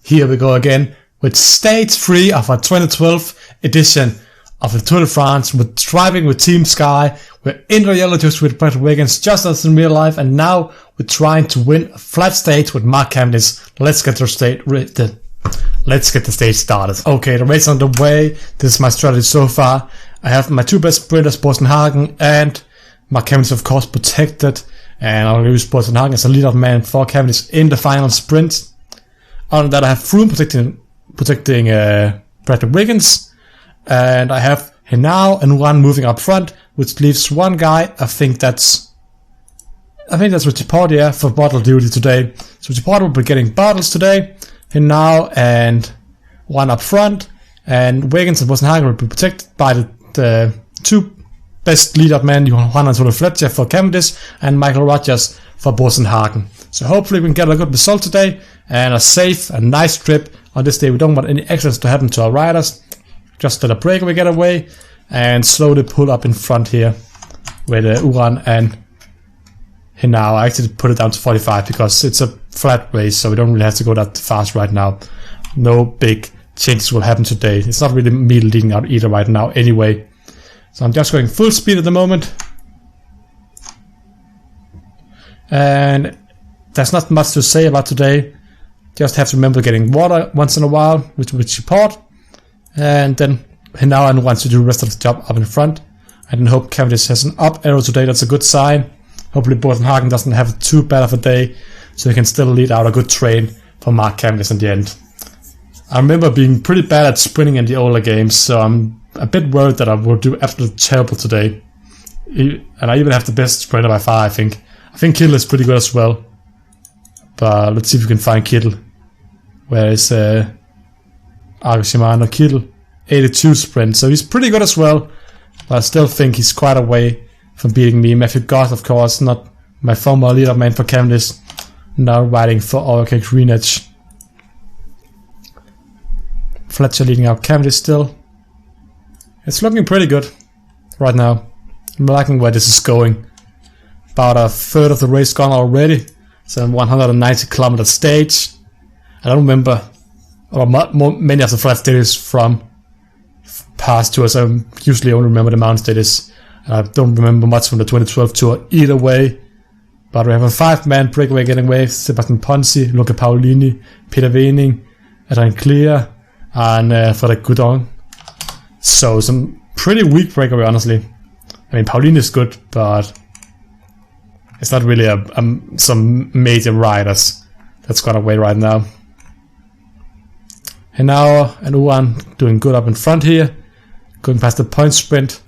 Here we go again with stage 3 of our 2012 edition of the Tour de France. We're driving with Team Sky. We're in the yellow juice with Brett Wiggins, just as in real life, and now we're trying to win a flat stage with Mark Cavendish. Let's get the stage started. Okay, the race is on the way. This is my strategy so far. I have my two best sprinters, Bosenhagen and Mark Cavendish, of course, protected. And I'll use Bosenhagen as a lead-up man for Cavendish in the final sprint. On that, I have Froome protecting Brett Wiggins. And I have Henao and Juan moving up front, which leaves one guy. I think that's Richie Porte, for bottle duty today. So Richie Porte will be getting bottles today. Henao and Juan up front. And Wiggins and Bosenhagen will be protected by the two best lead-up men, Johan Antonio Fletcher for Cavendish and Michael Rogers for Bosenhagen. So hopefully we can get a good result today and a safe and nice trip on this day. We don't want any accidents to happen to our riders. Just let a breakaway get away and slowly pull up in front here with Uran and Henao. I actually put it down to 45 because it's a flat race, so we don't really have to go that fast right now. No big changes will happen today. It's not really me leading out either right now anyway. So I'm just going full speed at the moment. And there's not much to say about today. Just have to remember getting water once in a while with support. And then Henao and wants to do the rest of the job up in front. I then hope Cavendish has an up arrow today. That's a good sign. Hopefully Bosenhagen doesn't have too bad of a day, so he can still lead out a good train for Mark Cavendish in the end. I remember being pretty bad at sprinting in the older games, so I'm a bit worried that I will do absolutely terrible today. And I even have the best sprinter by far, I think. I think Kittel is pretty good as well. But let's see if we can find Kittel. Where is Argo Shimano? Kittel, 82 sprint, so he's pretty good as well. But I still think he's quite a way from beating me. Matthew Goss, of course, not my former leader man for Cavendish, now riding for OK Greenwich. Fletcher leading out Cavendish still. It's looking pretty good right now. I'm liking where this is going. About a third of the race gone already. So I'm 190 kilometer stage. I don't remember many of the flat stages from past tours. I usually only remember the mountain stages. I don't remember much from the 2012 tour either way. But we have a 5-man breakaway getting away. Sebastian Ponzi, Luca Paolini, Peter Wening, Adrian Clear, and Frederic Goudon. So some pretty weak breakaway, honestly. I mean, Paulini is good, but it's not really some major riders that's got away right now. Henao and Uran doing good up in front here, going past the point sprint.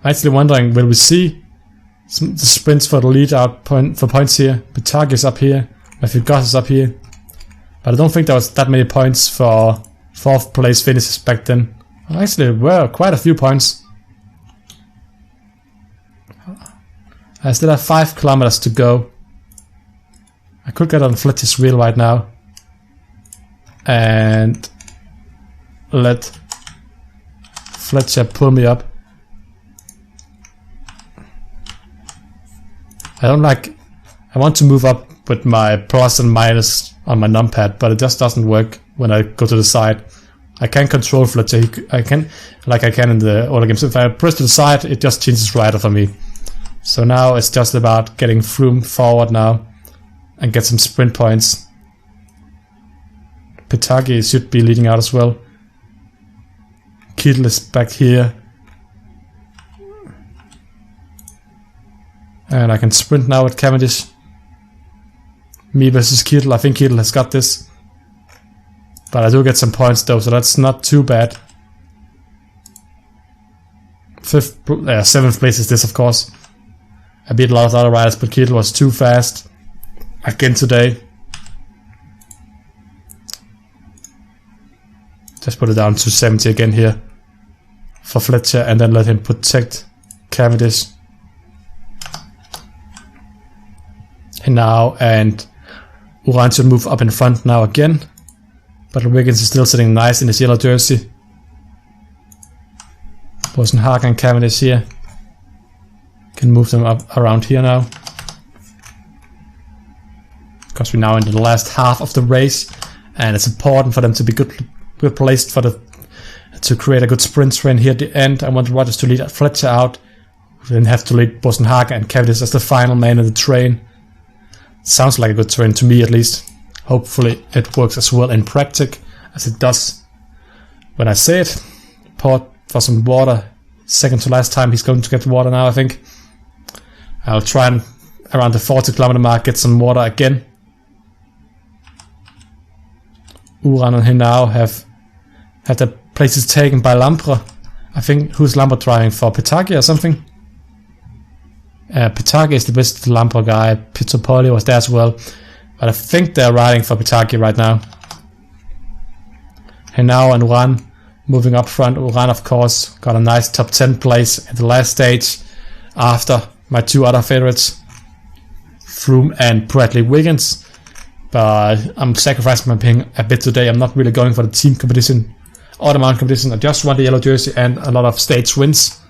I'm actually wondering, will we see the sprints for the lead out for points here? Pitag is up here, Matthew Goss is up here, but I don't think there was that many points for 4th place finishes back then. Actually, well, quite a few points. I still have 5 kilometers to go. I could get on Fletcher's wheel right now and let Fletcher pull me up. I want to move up with my plus and minus on my numpad, but it just doesn't work when I go to the side. I can control Fletcher, I can in the older games. If I press to the side, it just changes rider for me. So now it's just about getting Froome forward now and get some sprint points. Pitagi should be leading out as well. Kittel is back here. And I can sprint now with Cavendish. Me versus Kittel. I think Kittel has got this. But I do get some points though, so that's not too bad. 7th place is this, of course. I beat a lot of other riders, but Kittel was too fast again today. Just put it down to 70 again here for Fletcher, and then let him protect Cavendish. Henao and Uran should move up in front now again. But Wiggins is still sitting nice in his yellow jersey. Bosenhagen and Cavendish here. Can move them up around here now. Because we're now in the last half of the race. and it's important for them to be good placed to create a good sprint train here at the end. I want Rodgers to lead Fletcher out, then have to lead Bosenhagen and Cavendish as the final man in the train. Sounds like a good train to me, at least. Hopefully it works as well in practice as it does when I say it. Port for some water. Second to last time he's going to get water now, I think. I'll try and around the 40km mark get some water again. Uran and Hinau have had their places taken by Lampre. I think, who's Lampre driving for? Petaghi or something? Petaghi is the best Lampre guy. Pizzopoli was there as well. But I think they're riding for Petaghi right now. Hinau and Uran moving up front. Uran, of course, got a nice top 10 place at the last stage after my two other favorites, Froome and Bradley Wiggins. But I'm sacrificing my ping a bit today. I'm not really going for the team competition or the mountain competition. I just want the yellow jersey and a lot of stage wins.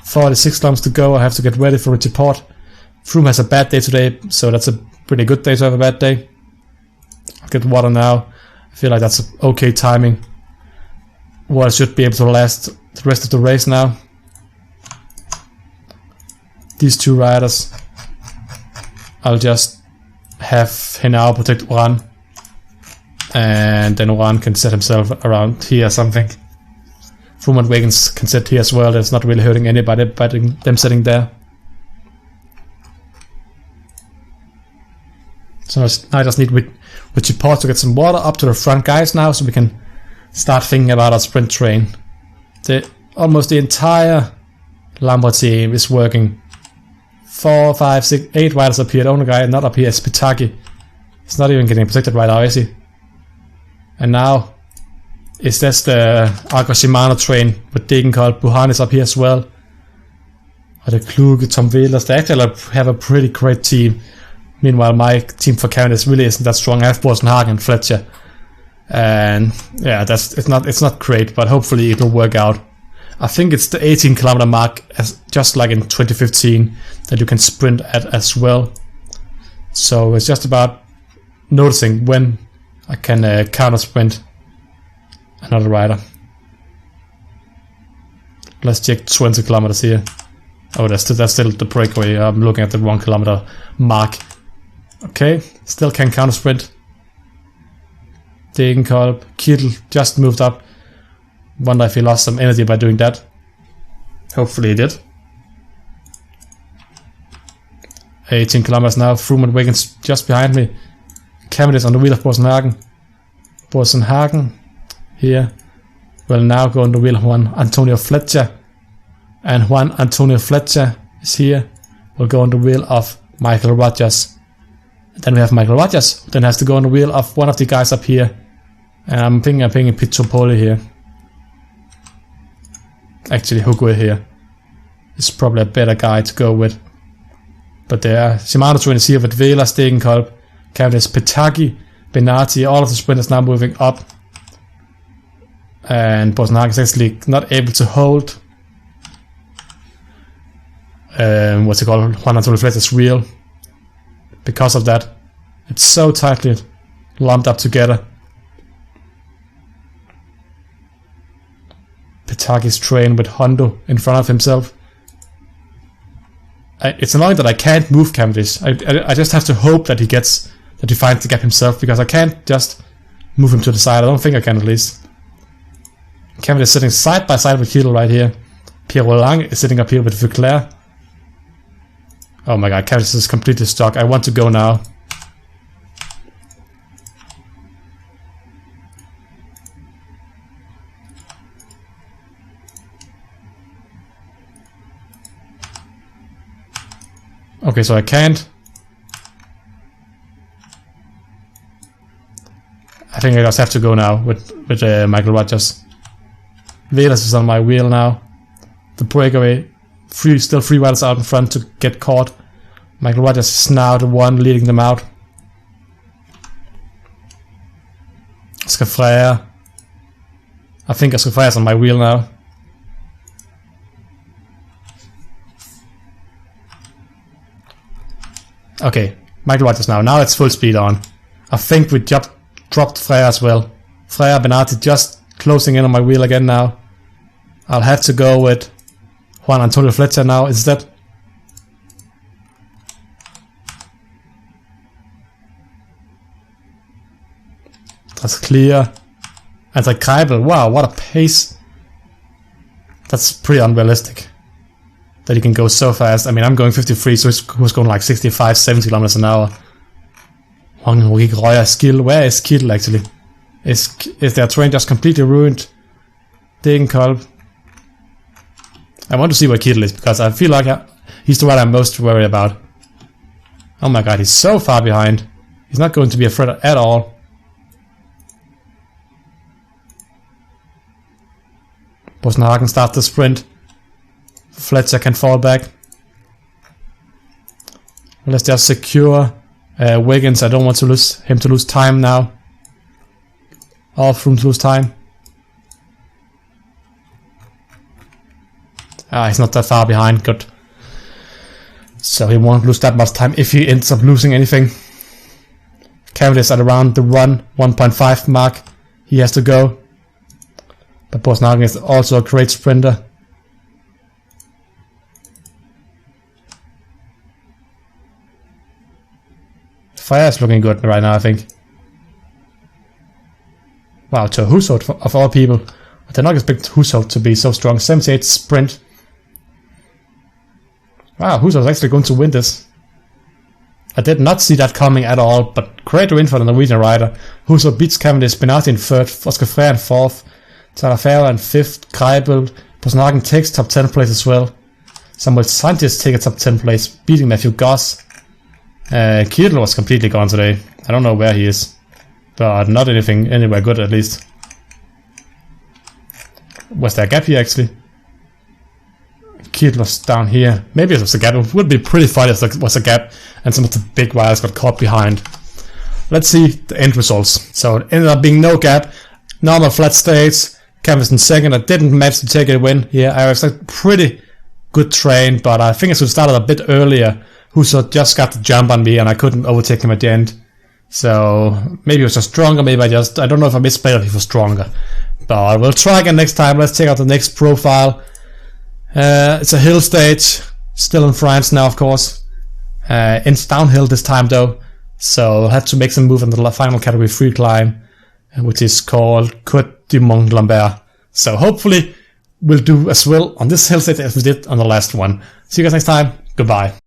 46 kilometers to go. I have to get ready for Richie Port. Froome has a bad day today, so that's a pretty good day to have a bad day. I'll get water now. I feel like that's okay timing. Water should be able to last the rest of the race now. These two riders, I'll just have Hinau protect Uran, and then Uran can set himself around here or something. Froome and Wiggins can sit here as well. That's not really hurting anybody by them sitting there. So I just need Richie Port to get some water up to the front guys now, so we can start thinking about our sprint train. Almost the entire Lampre team is working. 4, 5, 6, 8 riders up here. The only guy not up here is Petaghi. He's not even getting protected right now, is he? And now is this the Argo Shimano train with Degenkolb. Buhan is up here as well. Or the Kluge, Tom Vehlers. They actually have a pretty great team. Meanwhile, my team for Cavendish really isn't that strong. I have Bosenhagen and Fletcher. And yeah, it's not great, but hopefully it'll work out. I think it's the 18km mark, just like in 2015, that you can sprint at as well. So it's just about noticing when I can counter sprint another rider. Let's check 20 kilometers here. Oh, that's still the breakaway. I'm looking at the 1 kilometer mark. Okay, still can counter sprint. Degenkolb, Kittel just moved up. Wonder if he lost some energy by doing that. Hopefully he did. 18 kilometers now. Froome and Wiggins just behind me. Cavendish on the wheel of Bosenhagen. Bosenhagen here will now go on the wheel of Juan Antonio Fletcher. And Juan Antonio Fletcher is here. Will go on the wheel of Michael Rodgers. Then we have Michael Rodgers, who then has to go on the wheel of one of the guys up here. And I'm pinging Pizzopoli here. Actually, Hugo here is probably a better guy to go with. But there, Shimano train is here with Vehlers, Degenkolb, Cavendish, Petaghi, Benati. All of the sprinters now moving up. And Bosenhagen is actually not able to hold what's it called, Juan Antonio Fletcher's wheel. Because of that, it's so tightly lumped up together. Petaghi's train with Hondo in front of himself. It's annoying that I can't move Cavendish. I just have to hope that he finds the gap himself, because I can't just move him to the side. I don't think I can, at least. Cavendish is sitting side by side with Kittel right here. Pierre Roland is sitting up here with Veuclair. Oh my god, Cavendish is completely stuck. I want to go now. Okay, so I can't. I think I just have to go now with Michael Rodgers. Vehlers is on my wheel now. The breakaway. Still 3 riders out in front to get caught. Michael Rodgers is now the one leading them out. Oscar Freire. I think Oscar Freire is on my wheel now. Okay, Michael Rodgers now. Now it's full speed on. I think we dropped Freya as well. Freya Benati just closing in on my wheel again now. I'll have to go with Juan Antonio Fletcher now instead. That's clear. And like Kreibel, wow, what a pace. That's pretty unrealistic. That he can go so fast. I mean, I'm going 53, so he's going like 65, 70 kilometers an hour. Skill. Where is Kittel actually? Is their train just completely ruined? TINKOFF. I want to see where Kittel is, because I feel like he's the one I'm most worried about. Oh my god, he's so far behind. He's not going to be a threat at all. Bosenhagen starts the sprint. Fletcher can fall back. Let's just secure Wiggins. I don't want to lose him to lose time now. All from to lose time. He's not that far behind. Good. So he won't lose that much time if he ends up losing anything. Cavendish at around the 1.5 mark. He has to go. But Bosenhagen is also a great sprinter. Fire is looking good right now, I think. Wow, to Hushovd of all people. I did not expect Hushovd to be so strong. 78 sprint. Wow, Hushovd is actually going to win this. I did not see that coming at all, but great win for the Norwegian rider. Hushovd beats Cavendish, Benati in 3rd, Oscar Freya in 4th, Tagliaferro in 5th, Kreibel. Bosenhagen takes top 10 place as well. Samuel Sanchez takes a top 10 place, beating Matthew Goss. Kittel was completely gone today. I don't know where he is, but not anywhere good at least. Was there a gap here actually? Kittel was down here. Maybe it was a gap. It would be pretty funny if there was a gap and some of the big wires got caught behind. Let's see the end results. So it ended up being no gap. Normal flat stage. Cavendish in 2nd. I didn't manage to take a win here. I was like pretty good train, but I think I should have started a bit earlier. Hushovd just got the jump on me and I couldn't overtake him at the end. So maybe he was just stronger, maybe I don't know if I misplayed or if he was stronger. But we'll try again next time. Let's check out the next profile. It's a hill stage, still in France now of course. It's downhill this time though, so I'll have to make some move in the final category free climb, which is called Côte du Mont Lambert. So hopefully we'll do as well on this hill stage as we did on the last one. See you guys next time. Goodbye.